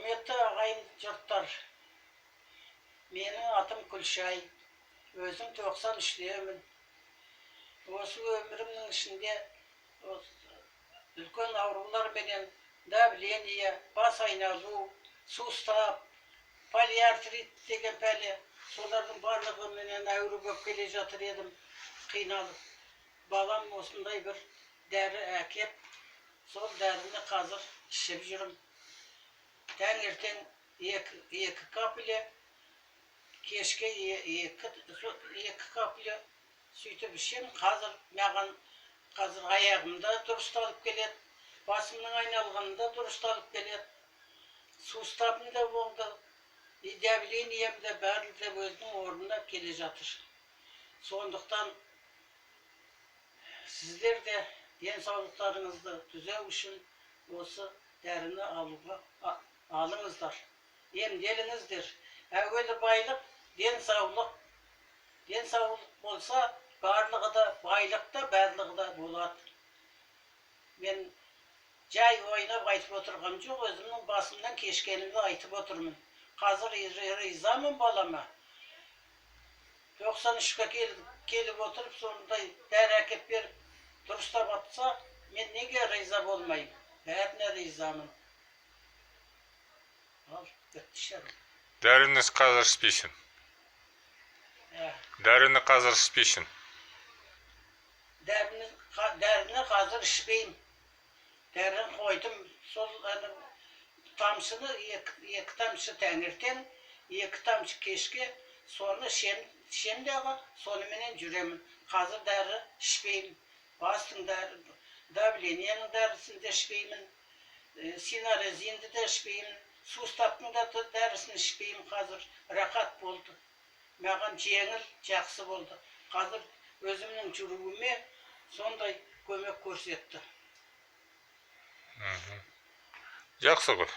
Құрметті ағайын жұрттар, менің атым Күлшай, өзім 93-демін. Осы өмірімнің ішінде үлкен аурулар менен давление, бас айналу, сустав, полиартрит деген пәле, солардың барлығы менен әуре болып келе жатыр едім, қиналып. Балам осындай бір дәрі әкеп, сол дәріні қазір ішіп жүрім. Таңертең 2 капля, кешке 2 капля сөйтіп ішем. Қазір аяғымда дұрысталып келеді, басымның айналғанында дұрысталып келеді, суставым да болды, давлением де бәрі де өзінің орнына келе жатыр. Сондықтан сіздер де денсаулықтарыңызды түзеу үшін осы дәріні алыңыздар, емделіңіздер. Әуелі байлық, денсаулық. Денсаулық болса, барлығы да, байлық та, барлығы да болады. Мен жай ойнап айтып отырғам жоқ, өзімнің басымнан кешкенімді айтып отырмын. Қазір ризамын балама. 93-ке келіп отырып, сондай дәрі әкеп беріп, дұрыстап атса, мен неге риза болмайым? Бәріне ризамын. Ал, бітті шарым. Дәріні қазір ішпейсің. Дәріні қазір ішпейсің. Дәріні қазір ішпеймін. Дәріні қойдым. Сол тамшыны 2 тамшы таңертең, 2 тамшы кешке, соны ішем дағы, соныменен жүремін. Қазір дәрі ішпеймін. Бастың дәрі, давлениенің дәрісін де ішпеймін. Синарезинді де ішпеймін. Суставтың да дәрісін ішпеймін. Қазір рақат болды. Маған жеңіл, жақсы болды. Қазір өзімнің жүруіме сондай көмек көрсетті. Жақсы ғой.